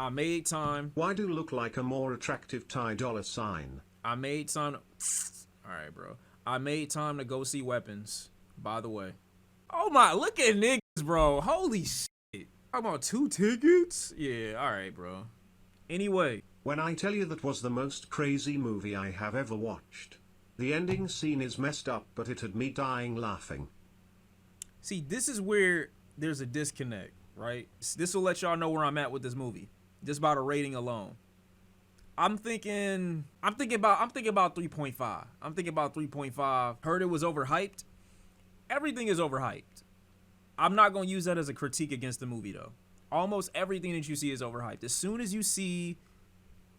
I made time. Why do look like a more attractive Thai dollar sign? I made time. All right, bro. I made time to go see Weapons, by the way. Oh my, look at niggas, bro. Holy shit. I'm on 2 tickets? Yeah, all right, bro. Anyway. When I tell you that was the most crazy movie I have ever watched. The ending scene is messed up, but it had me dying laughing. See, this is where there's a disconnect, right? This will let y'all know where I'm at with this movie, just by the rating alone. I'm thinking about 3.5. I'm thinking about 3.5. Heard it was overhyped. Everything is overhyped. I'm not going to use that as a critique against the movie, though. Almost everything that you see is overhyped. As soon as you see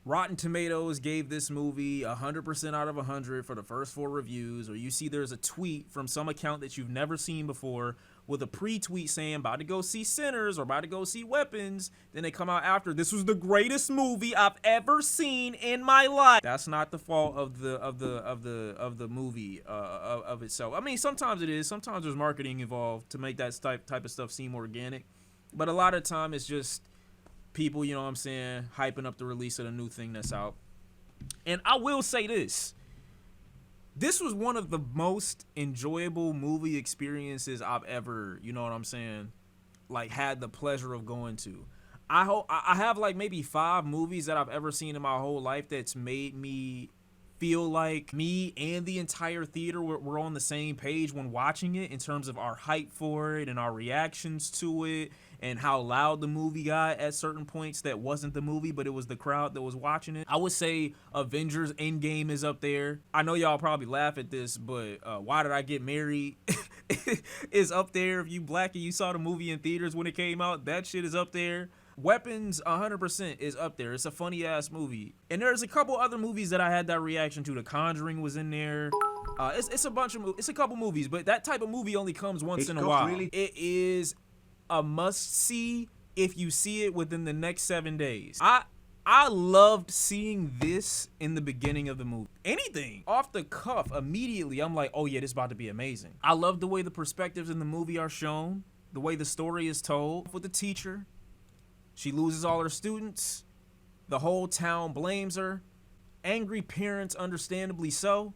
Rotten Tomatoes gave this movie 100% out of 100 for the first 4 reviews, or you see there's a tweet from some account that you've never seen before with a pre-tweet saying about to go see Sinners or about to go see Weapons, then they come out after, this was the greatest movie I've ever seen in my life. That's not the fault of the movie of itself. I mean, sometimes it is. Sometimes there's marketing involved to make that type of stuff seem organic, but a lot of time it's just people, you know what I'm saying, hyping up the release of the new thing that's out. And I will say this. This was one of the most enjoyable movie experiences I've ever, you know what I'm saying, like had the pleasure of going to. I have like maybe 5 movies that I've ever seen in my whole life that's made me feel like me and the entire theater were on the same page when watching it in terms of our hype for it and our reactions to it and how loud the movie got at certain points that wasn't the movie, but it was the crowd that was watching it. I would say Avengers Endgame is up there. I know y'all probably laugh at this, but Why Did I Get Married is up there. If you black and you saw the movie in theaters when it came out, that shit is up there. Weapons 100% is up there. It's a funny ass movie. And there's a couple other movies that I had that reaction to. The Conjuring was in there. It's a bunch of it's a couple movies, but that type of movie only comes once in a while. It is a must see if you see it within the next 7 days. I loved seeing this in the beginning of the movie. Anything off the cuff immediately, I'm like, oh yeah, this is about to be amazing. I love the way the perspectives in the movie are shown, the way the story is told. With the teacher, she loses all her students. The whole town blames her. Angry parents, understandably so.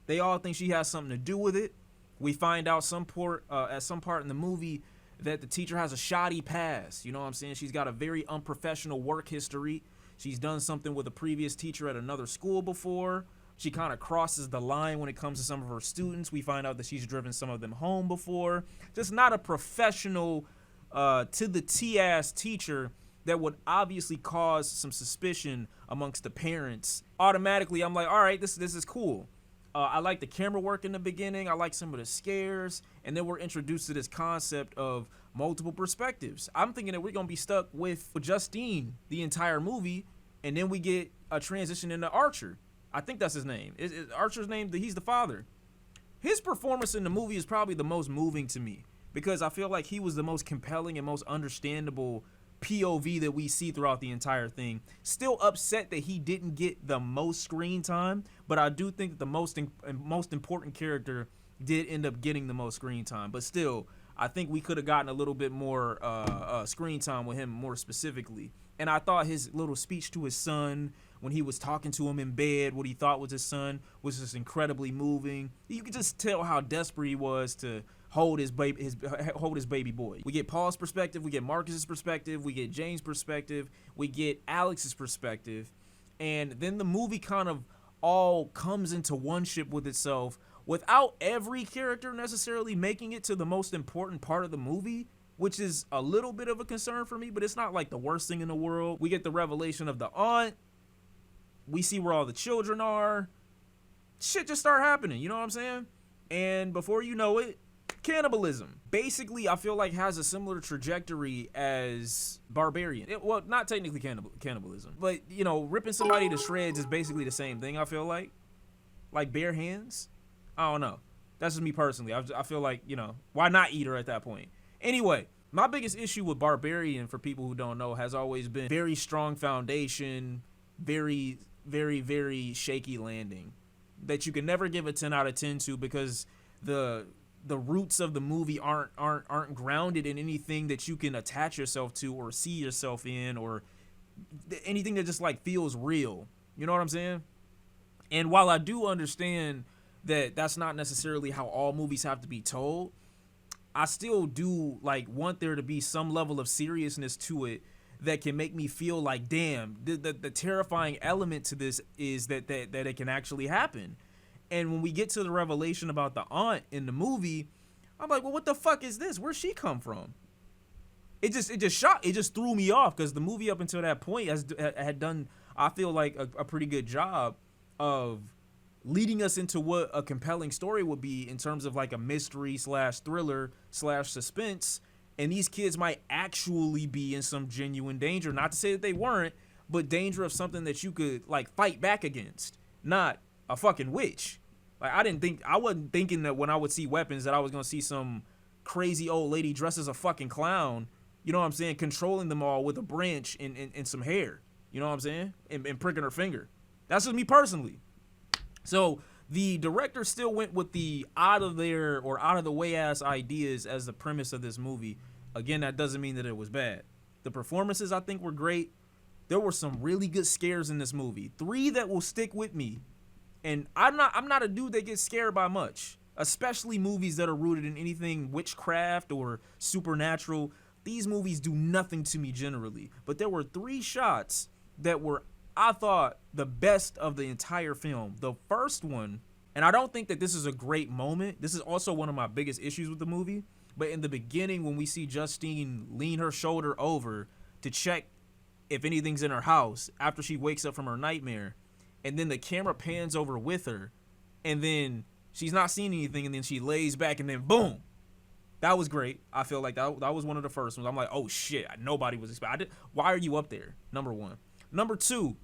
They all think she has something to do with it. We find out at some part in the movie that the teacher has a shoddy past. You know what I'm saying? She's got a very unprofessional work history. She's done something with a previous teacher at another school before. She kind of crosses the line when it comes to some of her students. We find out that she's driven some of them home before. Just not a professional to the T-ass teacher that would obviously cause some suspicion amongst the parents. Automatically, I'm like, all right, this is cool. I like the camera work in the beginning. I like some of the scares. And then we're introduced to this concept of multiple perspectives. I'm thinking that we're going to be stuck with Justine the entire movie. And then we get a transition into Archer. I think that's his name. Is Archer's name? He's the father. His performance in the movie is probably the most moving to me, because I feel like he was the most compelling and most understandable POV that we see throughout the entire thing. Still upset that he didn't get the most screen time, but I do think that the most important character did end up getting the most screen time. But still, I think we could have gotten a little bit more screen time with him more specifically. And I thought his little speech to his son when he was talking to him in bed, what he thought was his son, was just incredibly moving. You could just tell how desperate he was to hold his baby boy. We get Paul's perspective, we get Marcus's perspective, we get James' perspective, we get Alex's perspective, and then the movie kind of all comes into one ship with itself without every character necessarily making it to the most important part of the movie, which is a little bit of a concern for me, but it's not like the worst thing in the world. We get the revelation of the aunt. We see where all the children are. Shit just start happening, you know what I'm saying? And before you know it, cannibalism basically, I feel like, has a similar trajectory as Barbarian. Well, not technically cannibalism, but you know, ripping somebody to shreds is basically the same thing. I feel like bare hands. I don't know. That's just me personally. I feel like, you know, why not eat her at that point? Anyway, my biggest issue with Barbarian, for people who don't know, has always been very strong foundation, very, very, very shaky landing that you can never give a 10 out of 10 to, because the roots of the movie aren't grounded in anything that you can attach yourself to or see yourself in or anything that just like feels real. You know what I'm saying? And while I do understand that that's not necessarily how all movies have to be told, I still do like want there to be some level of seriousness to it that can make me feel like, damn, the terrifying element to this is that it can actually happen. And when we get to the revelation about the aunt in the movie, I'm like, well, what the fuck is this? Where'd she come from? It just threw me off, because the movie up until that point had done, I feel like, a pretty good job of leading us into what a compelling story would be in terms of like a mystery / thriller / suspense. And these kids might actually be in some genuine danger. Not to say that they weren't, but danger of something that you could like fight back against, not a fucking witch. Like, I wasn't thinking that when I would see weapons that I was gonna see some crazy old lady dressed as a fucking clown, you know what I'm saying, controlling them all with a branch and some hair, you know what I'm saying, and pricking her finger. That's just me personally. So the director still went with the out of the way ass ideas as the premise of this movie. Again, that doesn't mean that it was bad. The performances, I think, were great. There were some really good scares in this movie. 3 that will stick with me. And I'm not a dude that gets scared by much, especially movies that are rooted in anything witchcraft or supernatural. These movies do nothing to me generally. But there were 3 shots that were, I thought, the best of the entire film. The first one, and I don't think that this is a great moment. This is also one of my biggest issues with the movie. But in the beginning, when we see Justine lean her shoulder over to check if anything's in her house after she wakes up from her nightmare, and then the camera pans over with her, and then she's not seeing anything, and then she lays back, and then boom. That was great. I feel like that was one of the first ones. I'm like, oh shit, nobody was expecting. Why are you up there? Number 1. Number 2,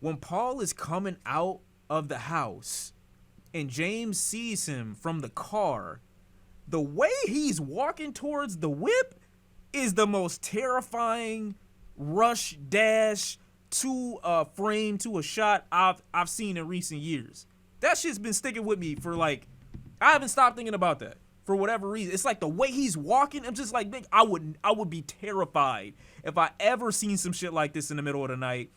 when Paul is coming out of the house and James sees him from the car, the way he's walking towards the whip is the most terrifying rush dash to a frame to a shot I've seen in recent years. That shit's been sticking with me for like, I haven't stopped thinking about that for whatever reason. It's like the way he's walking, I'm just like, I would be terrified if I ever seen some shit like this in the middle of the night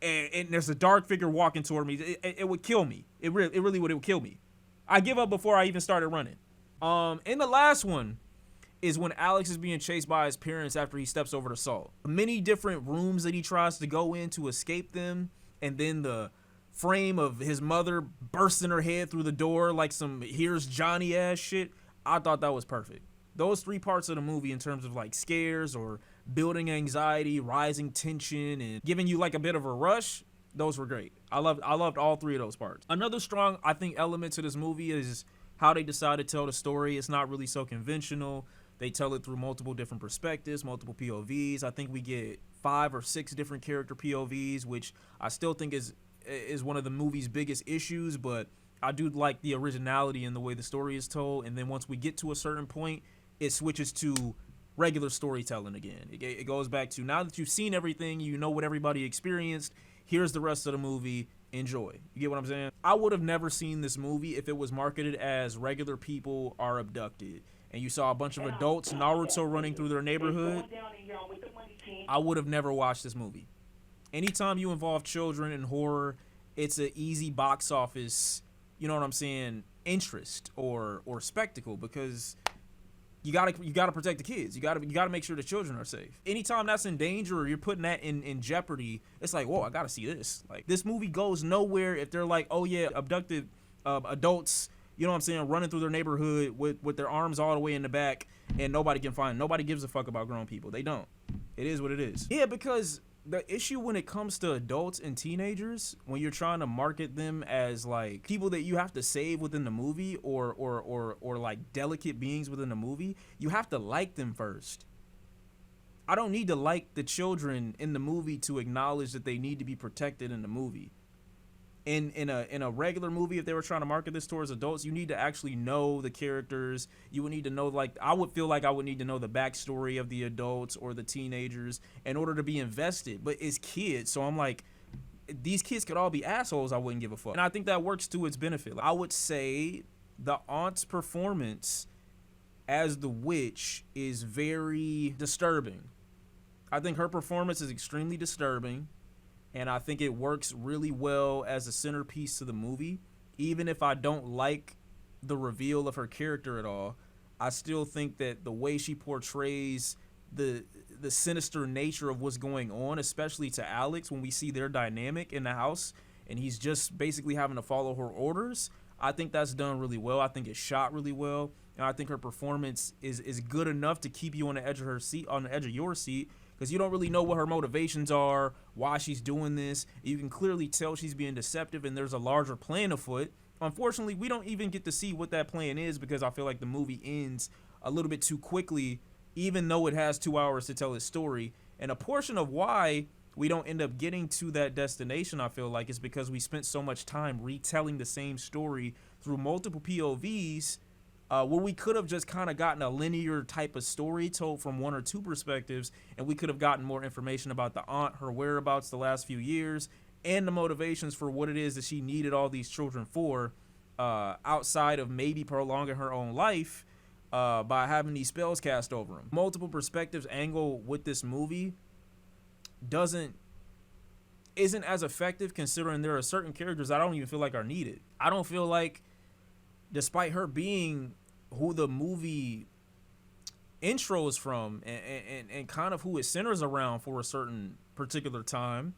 and there's a dark figure walking toward me. It would kill me. It really would kill me. I give up before I even started running. And the last one is when Alex is being chased by his parents after he steps over the salt. Many different rooms that he tries to go in to escape them, and then the frame of his mother bursting her head through the door like some Here's Johnny ass shit. I thought that was perfect. Those 3 parts of the movie in terms of like scares or building anxiety, rising tension, and giving you like a bit of a rush, those were great. I loved all 3 of those parts. Another strong, I think, element to this movie is how they decided to tell the story. It's not really so conventional. They tell it through multiple different perspectives, multiple POVs. I think we get 5 or 6 different character POVs, which I still think is one of the movie's biggest issues, but I do like the originality in the way the story is told. And then once we get to a certain point, it switches to regular storytelling again. It goes back to, now that you've seen everything, you know what everybody experienced, here's the rest of the movie, enjoy. You get what I'm saying? I would have never seen this movie if it was marketed as regular people are abducted and you saw a bunch of adults Naruto running through their neighborhood. I would have never watched this movie. Anytime you involve children in horror, it's an easy box office, you know what I'm saying, interest or spectacle, because you gotta protect the kids. You gotta make sure the children are safe. Anytime that's in danger or you're putting that in jeopardy, it's like, whoa, I gotta see this. Like, this movie goes nowhere if they're like, oh yeah, abducted adults, you know what I'm saying, running through their neighborhood with their arms all the way in the back and nobody can find them. Nobody gives a fuck about grown people. They don't. It is what it is. Yeah, because the issue when it comes to adults and teenagers, when you're trying to market them as like people that you have to save within the movie or like delicate beings within the movie, you have to like them first. I don't need to like the children in the movie to acknowledge that they need to be protected in the movie. In a regular movie, if they were trying to market this towards adults, you need to actually know the characters. You would need to know, like, I would feel like I would need to know the backstory of the adults or the teenagers in order to be invested. But it's kids, so I'm like, these kids could all be assholes. I wouldn't give a fuck. And I think that works to its benefit. I would say the aunt's performance as the witch is very disturbing. I think her performance is extremely disturbing, and I think it works really well as a centerpiece to the movie. Even if I don't like the reveal of her character at all, I still think that the way she portrays the sinister nature of what's going on, especially to Alex when we see their dynamic in the house and he's just basically having to follow her orders, I think that's done really well. I think it's shot really well, and I think her performance is good enough to keep you on the edge of your seat, because you don't really know what her motivations are, why she's doing this. You can clearly tell she's being deceptive, and there's a larger plan afoot. Unfortunately, we don't even get to see what that plan is, because I feel like the movie ends a little bit too quickly, even though it has 2 hours to tell its story. And a portion of why we don't end up getting to that destination, I feel like, is because we spent so much time retelling the same story through multiple POVs, where we could have just kind of gotten a linear type of story told from 1 or 2 perspectives, and we could have gotten more information about the aunt, her whereabouts the last few years, and the motivations for what it is that she needed all these children for, outside of maybe prolonging her own life by having these spells cast over them. Multiple perspectives angle with this movie isn't as effective, considering there are certain characters I don't even feel like are needed. I don't feel like, despite her being who the movie intro is from and kind of who it centers around for a certain particular time,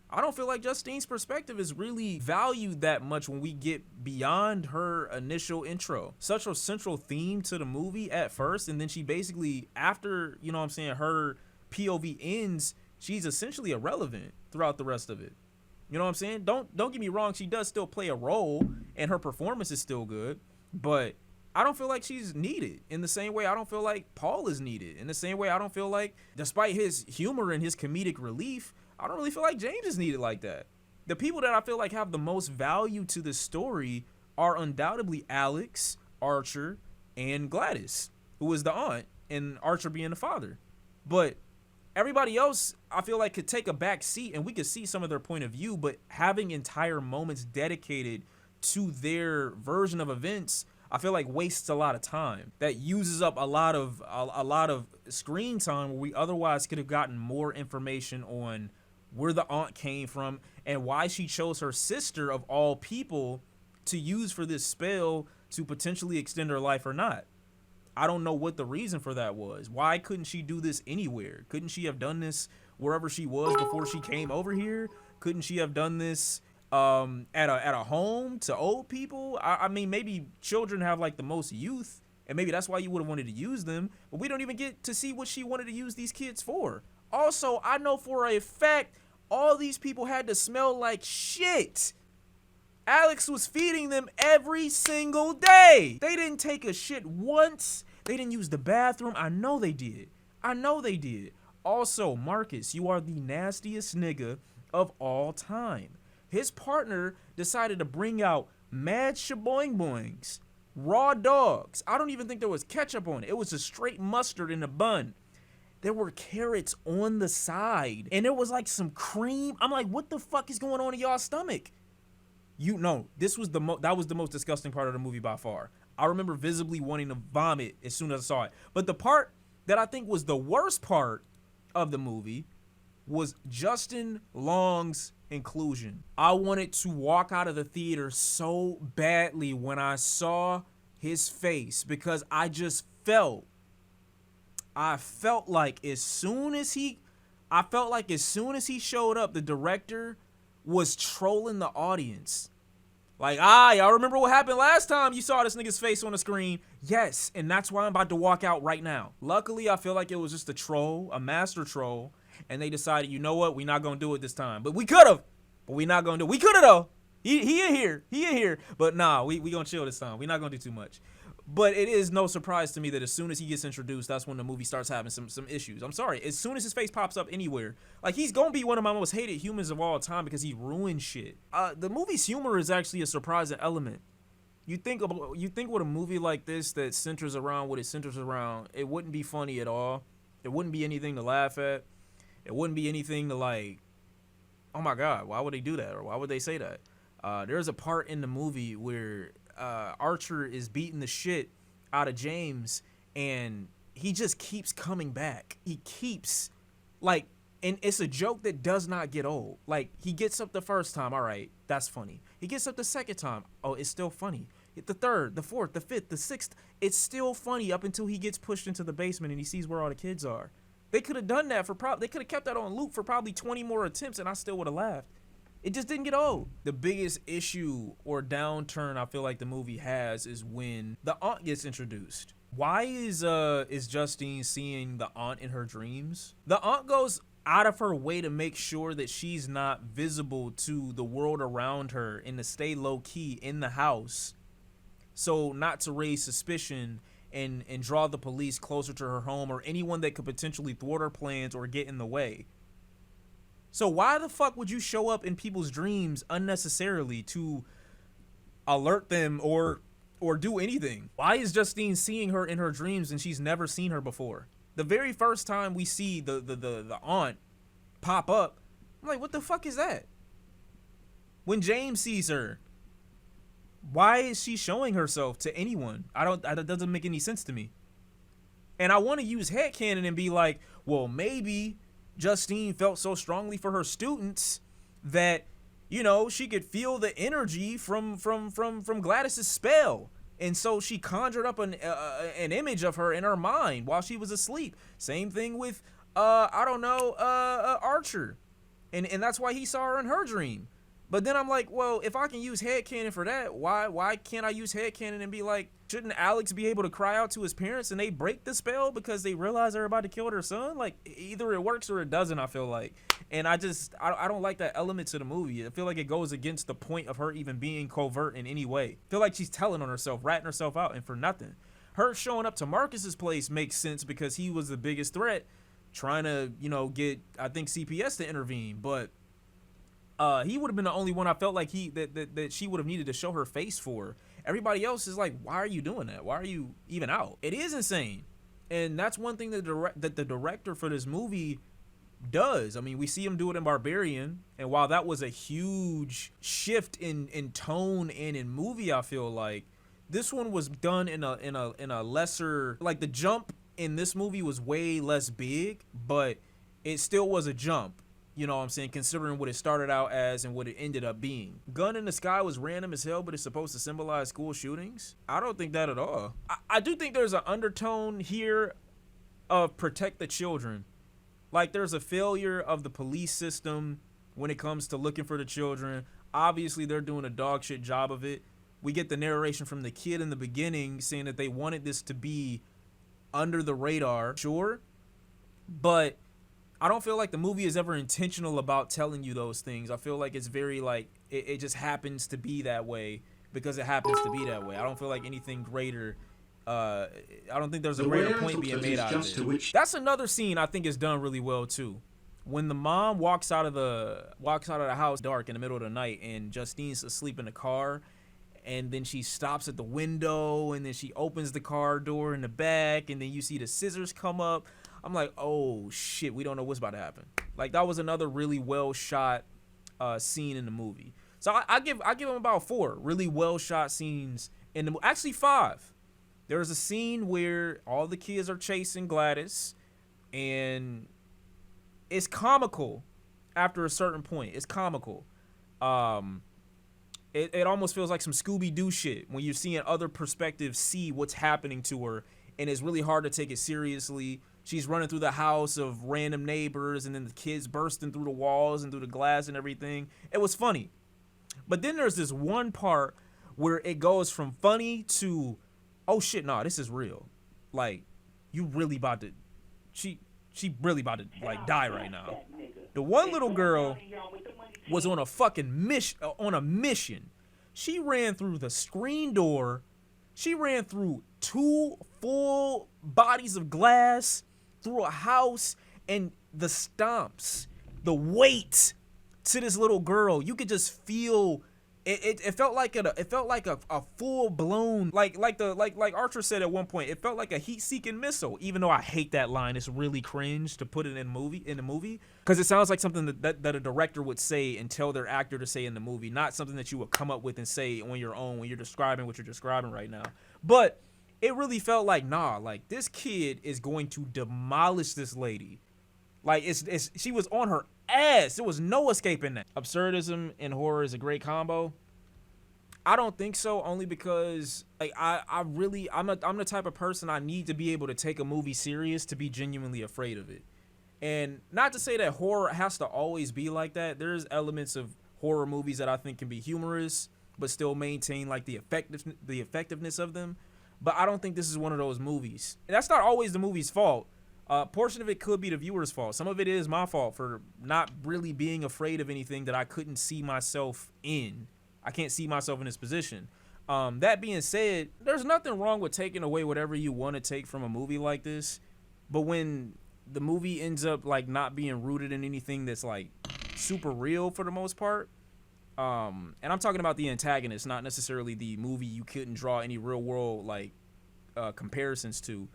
I don't feel like Justine's perspective is really valued that much when we get beyond her initial intro. Such a central theme to the movie at first, and then she basically, after, you know what I'm saying, her POV ends, she's essentially irrelevant throughout the rest of it. You know what I'm saying? Don't get me wrong, she does still play a role, and her performance is still good, but I don't feel like she's needed in the same way I don't feel like Paul is needed. In the same way I don't feel like, despite his humor and his comedic relief, I don't really feel like James is needed like that. The people that I feel like have the most value to the story are undoubtedly Alex, Archer, and Gladys, who is the aunt, and Archer being the father. But everybody else, I feel like, could take a back seat and we could see some of their point of view, but having entire moments dedicated to their version of events, I feel like wastes a lot of time. That uses up a lot of screen time where we otherwise could have gotten more information on where the aunt came from and why she chose her sister of all people to use for this spell to potentially extend her life or not. I don't know what the reason for that was. Why couldn't she do this anywhere? Couldn't she have done this wherever she was before she came over here? Couldn't she have done this at a home to old people? I mean, maybe children have like the most youth, and maybe that's why you would have wanted to use them, but we don't even get to see what she wanted to use these kids for. Also, I know for a fact all these people had to smell like shit. Alex was feeding them every single day. They didn't take a shit once. They didn't use the bathroom. I know they did. Also, Marcus, you are the nastiest nigga of all time. His partner decided to bring out mad shaboing boings, raw dogs. I don't even think there was ketchup on it. It was just straight mustard in a bun. There were carrots on the side, and there was like some cream. I'm like, what the fuck is going on in y'all's stomach? You know, that was the most disgusting part of the movie by far. I remember visibly wanting to vomit as soon as I saw it. But the part that I think was the worst part of the movie was Justin Long's inclusion. I wanted to walk out of the theater so badly when I saw his face, because I felt like as soon as he showed up, the director was trolling the audience. Like, y'all remember what happened last time you saw this nigga's face on the screen? Yes, and that's why I'm about to walk out right now. Luckily, I feel like it was just a troll, a master troll, and they decided, you know what, we're not gonna do it this time. But we could've, but we're not gonna do it. We could've though. He in here. But nah, we gonna chill this time. We're not gonna do too much. But it is no surprise to me that as soon as he gets introduced, that's when the movie starts having some issues. I'm sorry. As soon as his face pops up anywhere, like, he's gonna be one of my most hated humans of all time because he ruins shit. The movie's humor is actually a surprising element. You think with a movie like this that centers around what it centers around, it wouldn't be funny at all. It wouldn't be anything to laugh at. It wouldn't be anything to like, oh my God, why would they do that? Or why would they say that? There's a part in the movie where Archer is beating the shit out of James, and he just keeps coming back. He keeps Like, and it's a joke that does not get old. Like, he gets up the first time, all right, that's funny. He gets up the second time, oh, it's still funny. The third, the fourth, the fifth, the sixth, it's still funny up until he gets pushed into the basement and he sees where all the kids are. They could have done that they could have kept that on loop for probably 20 more attempts and I still would have laughed. It just didn't get old. The biggest issue or downturn I feel like the movie has is when the aunt gets introduced. Why is Justine seeing the aunt in her dreams? The aunt goes out of her way to make sure that she's not visible to the world around her and to stay low key in the house, so not to raise suspicion and draw the police closer to her home or anyone that could potentially thwart her plans or get in the way. So why the fuck would you show up in people's dreams unnecessarily to alert them or do anything? Why is Justine seeing her in her dreams and she's never seen her before? The very first time we see the aunt pop up, I'm like, what the fuck is that? When James sees her, why is she showing herself to anyone? That doesn't make any sense to me. And I want to use headcanon and be like, well, maybe Justine felt so strongly for her students that, you know, she could feel the energy from Gladys's spell. And so she conjured up an image of her in her mind while she was asleep. Same thing with, Archer. And that's why he saw her in her dream. But then I'm like, well, if I can use headcanon for that, why can't I use headcanon and be like, shouldn't Alex be able to cry out to his parents and they break the spell because they realize they're about to kill their son? Like, either it works or it doesn't, I feel like. And I don't like that element to the movie. I feel like it goes against the point of her even being covert in any way. I feel like she's telling on herself, ratting herself out, and for nothing. Her showing up to Marcus's place makes sense because he was the biggest threat, trying to, get, I think, CPS to intervene. But he would have been the only one I felt like that she would have needed to show her face for. Everybody else is like, why are you doing that? Why are you even out? It is insane. And that's one thing that the director for this movie does. I mean, we see him do it in Barbarian, and while that was a huge shift in tone and in movie, I feel like this one was done in a lesser, like, the jump in this movie was way less big, but it still was a jump. You know what I'm saying? Considering what it started out as and what it ended up being. Gun in the Sky was random as hell, but it's supposed to symbolize school shootings. I don't think that at all. I do think there's an undertone here of protect the children. Like, there's a failure of the police system when it comes to looking for the children. Obviously, they're doing a dog shit job of it. We get the narration from the kid in the beginning saying that they wanted this to be under the radar, sure, but I don't feel like the movie is ever intentional about telling you those things. I feel like it's very, like, it just happens to be that way because it happens to be that way. I don't feel like anything greater. I don't think there's a greater point being made out of it. That's another scene I think is done really well too. When the mom walks out of the house dark in the middle of the night and Justine's asleep in the car, and then she stops at the window and then she opens the car door in the back and then you see the scissors come up. I'm like, oh shit, we don't know what's about to happen. Like, that was another really well shot scene in the movie. So I give him about 4 really well shot scenes in the movie. Actually 5. There's a scene where all the kids are chasing Gladys, and it's comical after a certain point. It's comical. It almost feels like some Scooby-Doo shit when you're seeing other perspectives see what's happening to her, and it's really hard to take it seriously. She's running through the house of random neighbors, and then the kids bursting through the walls and through the glass and everything. It was funny. But then there's this one part where it goes from funny to, oh shit, nah, this is real. Like, you really about to, she really about to, like, die right now. The one little girl was on a fucking mission. She ran through the screen door. She ran through 2 full bodies of glass, through a house, and the stomps, the weight to this little girl, you could just feel it felt like a full blown, like Archer said at one point, it felt like a heat-seeking missile. Even though I hate that line, it's really cringe to put it in the movie because it sounds like something that a director would say and tell their actor to say in the movie, not something that you would come up with and say on your own when you're describing what you're describing right now. But it really felt like, nah, like, this kid is going to demolish this lady. Like it's she was on her ass. There was no escaping that. Absurdism and horror is a great combo. I don't think so, only because like I'm the type of person I need to be able to take a movie serious to be genuinely afraid of it. And not to say that horror has to always be like that. There's elements of horror movies that I think can be humorous but still maintain like the effectiveness of them. But I don't think this is one of those movies. And that's not always the movie's fault. A portion of it could be the viewer's fault. Some of it is my fault for not really being afraid of anything that I couldn't see myself in. I can't see myself in this position. That being said, there's nothing wrong with taking away whatever you want to take from a movie like this. But when the movie ends up like not being rooted in anything that's like super real for the most part, and I'm talking about the antagonist, not necessarily the movie you couldn't draw any real world like comparisons to.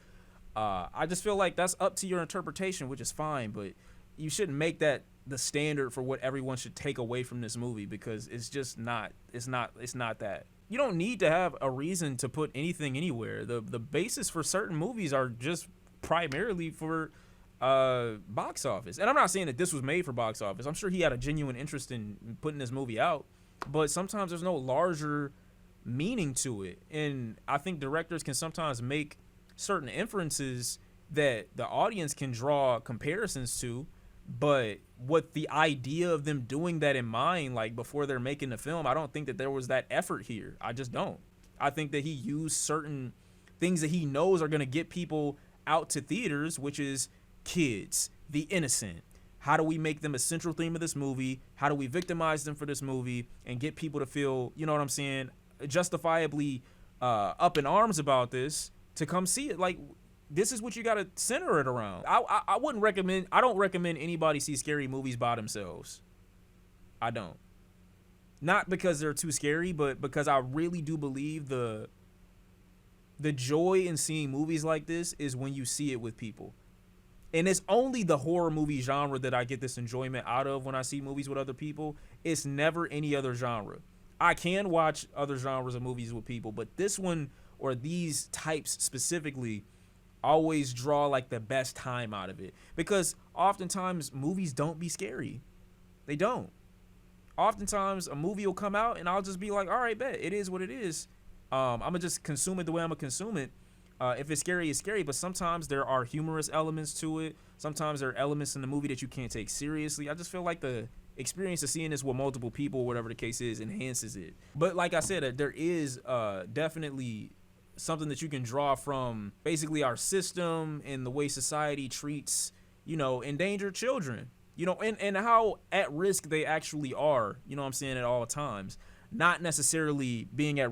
I just feel like that's up to your interpretation, which is fine, but you shouldn't make that the standard for what everyone should take away from this movie, because it's just not. It's not that. You don't need to have a reason to put anything anywhere. The basis for certain movies are just primarily for box office. And I'm not saying that this was made for box office. I'm sure he had a genuine interest in putting this movie out, but sometimes there's no larger meaning to it. And I think directors can sometimes make certain inferences that the audience can draw comparisons to, but what the idea of them doing that in mind, like before they're making the film, I don't think that there was that effort here. I just don't. I think that he used certain things that he knows are going to get people out to theaters, which is kids, the innocent. How do we make them a central theme of this movie? How do we victimize them for this movie and get people to feel, you know what I'm saying, justifiably up in arms about this to come see it? Like, this is what you got to center it around. I don't recommend anybody see scary movies by themselves. I don't. Not because they're too scary, but because I really do believe the joy in seeing movies like this is when you see it with people. And it's only the horror movie genre that I get this enjoyment out of when I see movies with other people. It's never any other genre. I can watch other genres of movies with people, but this one, or these types specifically, always draw like the best time out of it, because oftentimes movies don't be scary. They don't. Oftentimes a movie will come out and I'll just be like, all right, bet, it is what it is. I'm gonna just consume it the way I'm gonna consume it. If it's scary, it's scary, but sometimes there are humorous elements to it. Sometimes there are elements in the movie that you can't take seriously. I just feel like the experience of seeing this with multiple people, whatever the case is, enhances it. But like I said, there is definitely something that you can draw from basically our system and the way society treats, you know, endangered children, you know, and how at risk they actually are, you know what I'm saying, at all times. Not necessarily being at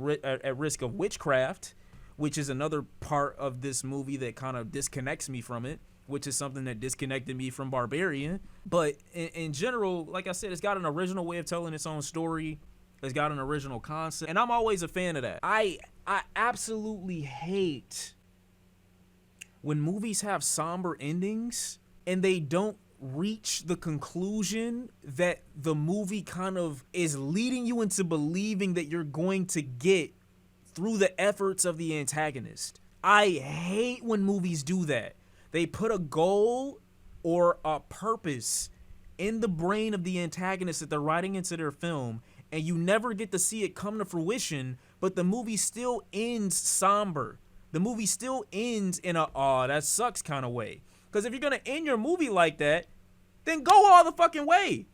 risk of witchcraft, which is another part of this movie that kind of disconnects me from it, which is something that disconnected me from Barbarian. But in general, like I said, it's got an original way of telling its own story. It's got an original concept, and I'm always a fan of that. I absolutely hate when movies have somber endings and they don't reach the conclusion that the movie kind of is leading you into believing that you're going to get through the efforts of the antagonist. I hate when movies do that. They put a goal or a purpose in the brain of the antagonist that they're writing into their film, and you never get to see it come to fruition, but the movie still ends somber. The movie still ends in a, aw, that sucks kind of way. Because if you're going to end your movie like that, then go all the fucking way.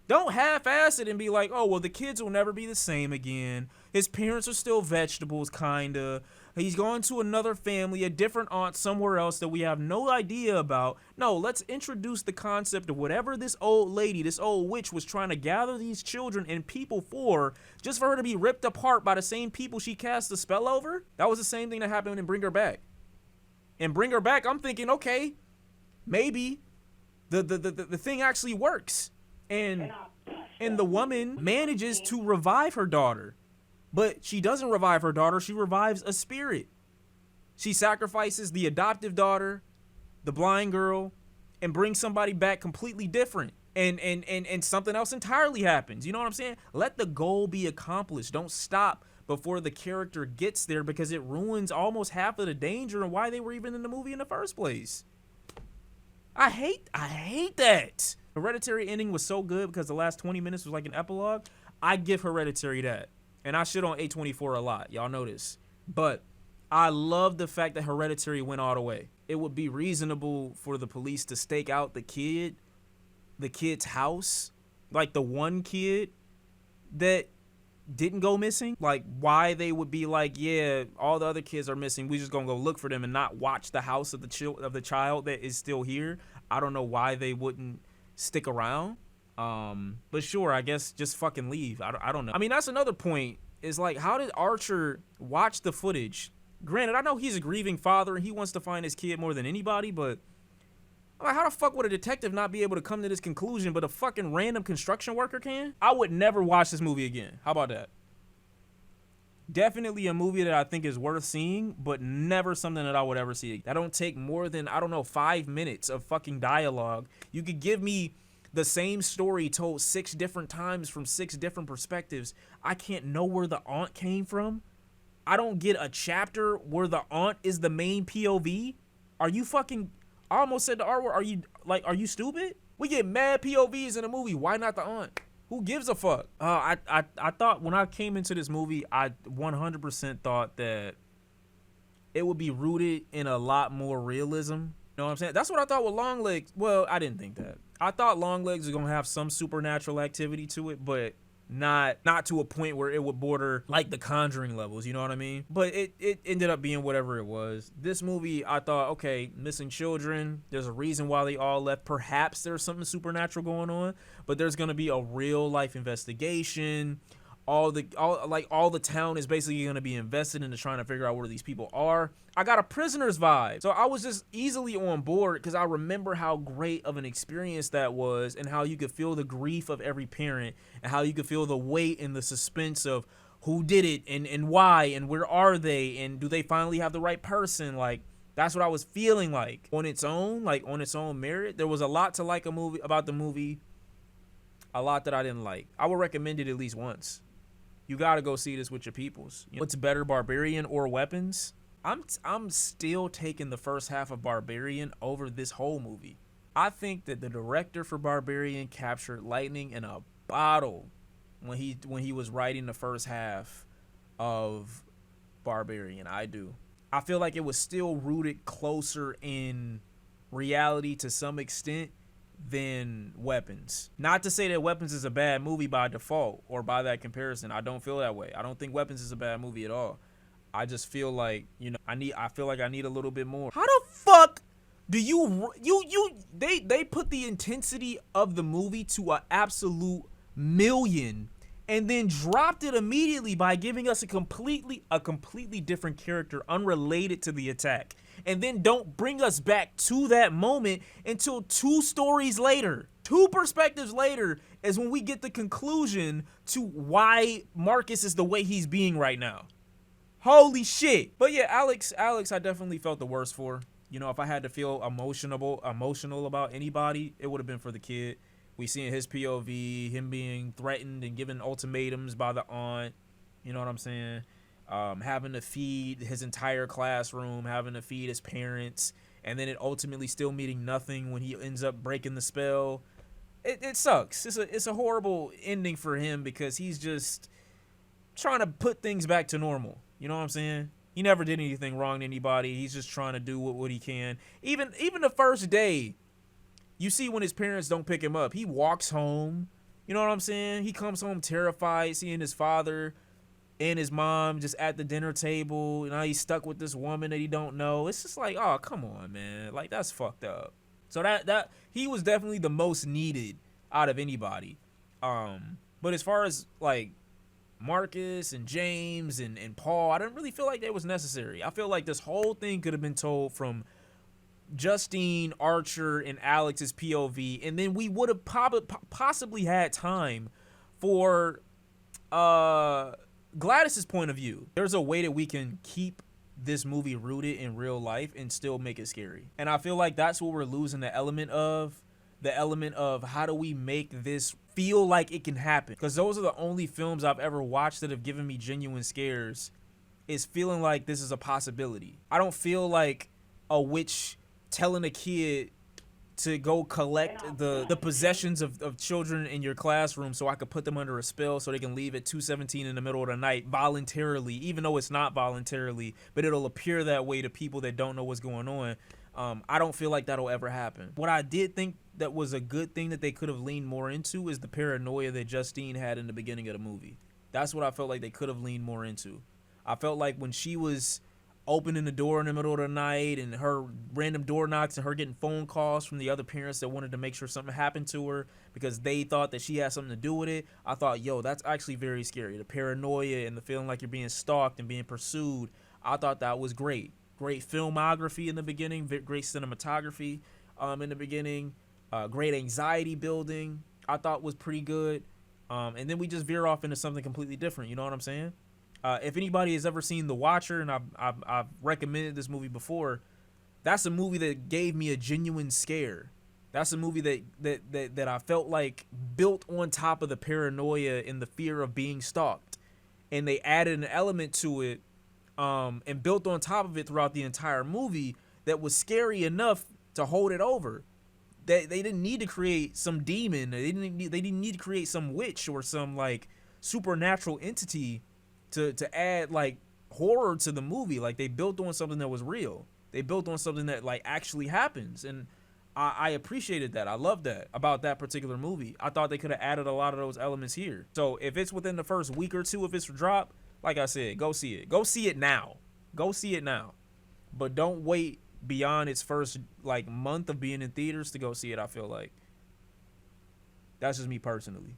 Don't half-ass it and be like, oh, well, the kids will never be the same again. His parents are still vegetables, kinda. He's going to another family, a different aunt somewhere else that we have no idea about. No, let's introduce the concept of whatever this old lady, this old witch was trying to gather these children and people for, just for her to be ripped apart by the same people she cast the spell over. That was the same thing that happened in Bring Her Back. In Bring Her Back, I'm thinking, okay, maybe the thing actually works. And the woman manages to revive her daughter. But she doesn't revive her daughter. She revives a spirit. She sacrifices the adoptive daughter, the blind girl, and brings somebody back completely different. And something else entirely happens. You know what I'm saying? Let the goal be accomplished. Don't stop before the character gets there, because it ruins almost half of the danger and why they were even in the movie in the first place. I hate that. Hereditary ending was so good because the last 20 minutes was like an epilogue. I give Hereditary that. And I shit on A24 a lot. Y'all know this. But I love the fact that Hereditary went all the way. It would be reasonable for the police to stake out the kid's house, like the one kid that didn't go missing. Like why they would be like, yeah, all the other kids are missing. We just gonna go look for them and not watch the house of the child that is still here. I don't know why they wouldn't stick around. But sure, I guess just fucking leave. I don't know. I mean, that's another point. Is like, how did Archer watch the footage? Granted, I know he's a grieving father and he wants to find his kid more than anybody, but like, how the fuck would a detective not be able to come to this conclusion, but a fucking random construction worker can? I would never watch this movie again. How about that? Definitely a movie that I think is worth seeing, but never something that I would ever see. That don't take more than, I don't know, 5 minutes of fucking dialogue. You could give me the same story told 6 different times from 6 different perspectives. I can't know where the aunt came from. I don't get a chapter where the aunt is the main POV. Are you fucking... I almost said the R word. Are you stupid? We get mad POVs in a movie. Why not the aunt? Who gives a fuck? I thought when I came into this movie, I 100% thought that it would be rooted in a lot more realism. You know what I'm saying? That's what I thought with Longlegs. Well, I didn't think that. I thought Longlegs was gonna have some supernatural activity to it, but not to a point where it would border like the Conjuring levels, you know what I mean? But it ended up being whatever it was. This movie, I thought, okay, missing children, there's a reason why they all left. Perhaps there's something supernatural going on, but there's gonna be a real life investigation. All the town is basically gonna be invested into trying to figure out where these people are. I got a Prisoners vibe. So I was just easily on board because I remember how great of an experience that was and how you could feel the grief of every parent and how you could feel the weight and the suspense of who did it and why and where are they and do they finally have the right person. Like, that's what I was feeling like on its own merit. There was a lot to like about the movie, a lot that I didn't like. I would recommend it at least once. You gotta go see this with your peoples. You know, what's better, Barbarian or Weapons? I'm still taking the first half of Barbarian over this whole movie. I think that the director for Barbarian captured lightning in a bottle when he was writing the first half of Barbarian. I do. I feel like it was still rooted closer in reality to some extent than Weapons. Not to say that Weapons is a bad movie by default or by that comparison. I don't feel that way. I don't think Weapons is a bad movie at all. I just feel like, you know, I feel like I need a little bit more. How the fuck do they put the intensity of the movie to an absolute million and then dropped it immediately by giving us a completely different character unrelated to the attack, and then don't bring us back to that moment until 2 stories later. 2 perspectives later is when we get the conclusion to why Marcus is the way he's being right now. Holy shit. But yeah, Alex, I definitely felt the worst for. You know, if I had to feel emotional about anybody, it would have been for the kid. We seeing his POV, him being threatened and given ultimatums by the aunt. You know what I'm saying? Having to feed his entire classroom, having to feed his parents, and then it ultimately still meaning nothing when he ends up breaking the spell. It sucks. It's a horrible ending for him because he's just trying to put things back to normal. You know what I'm saying? He never did anything wrong to anybody. He's just trying to do what he can. Even the first day, you see when his parents don't pick him up, he walks home. You know what I'm saying? He comes home terrified, seeing his father and his mom just at the dinner table. You know, he's stuck with this woman that he don't know. It's just like, oh, come on, man. Like, that's fucked up. So that he was definitely the most needed out of anybody. But as far as like Marcus and James and Paul, I didn't really feel like that was necessary. I feel like this whole thing could have been told from Justine, Archer, and Alex's POV, and then we would have possibly had time for Gladys's point of view. There's a way that we can keep this movie rooted in real life and still make it scary. And I feel like that's what we're losing the element of how do we make this feel like it can happen? Because those are the only films I've ever watched that have given me genuine scares, is feeling like this is a possibility. I don't feel like a witch telling a kid to go collect the possessions of children in your classroom so I could put them under a spell so they can leave at 2:17 in the middle of the night voluntarily, even though it's not voluntarily, but it'll appear that way to people that don't know what's going on. I don't feel like that'll ever happen. What I did think that was a good thing that they could have leaned more into is the paranoia that Justine had in the beginning of the movie. That's what I felt like they could have leaned more into. I felt like when she was opening the door in the middle of the night and her random door knocks and her getting phone calls from the other parents that wanted to make sure something happened to her because they thought that she had something to do with it, I thought, yo, that's actually very scary. The paranoia and the feeling like you're being stalked and being pursued, I thought that was great. Great filmography in the beginning, great cinematography in the beginning, great anxiety building, I thought was pretty good. And then we just veer off into something completely different, you know what I'm saying? If anybody has ever seen The Watcher, and I've recommended this movie before, that's a movie that gave me a genuine scare. That's a movie that I felt like built on top of the paranoia and the fear of being stalked. And they added an element to it and built on top of it throughout the entire movie that was scary enough to hold it over. They didn't need to create some demon. They didn't need to create some witch or some like supernatural entity to add like horror to the movie. Like they built on something that was real. They built on something that like actually happens, and I appreciated that. I love that about that particular movie. I thought they could have added a lot of those elements here. So if it's within the first week or two, if it's dropped, like I said, go see it. Go see it now. Go see it now. But don't wait beyond its first like month of being in theaters to go see it. I feel like that's just me personally.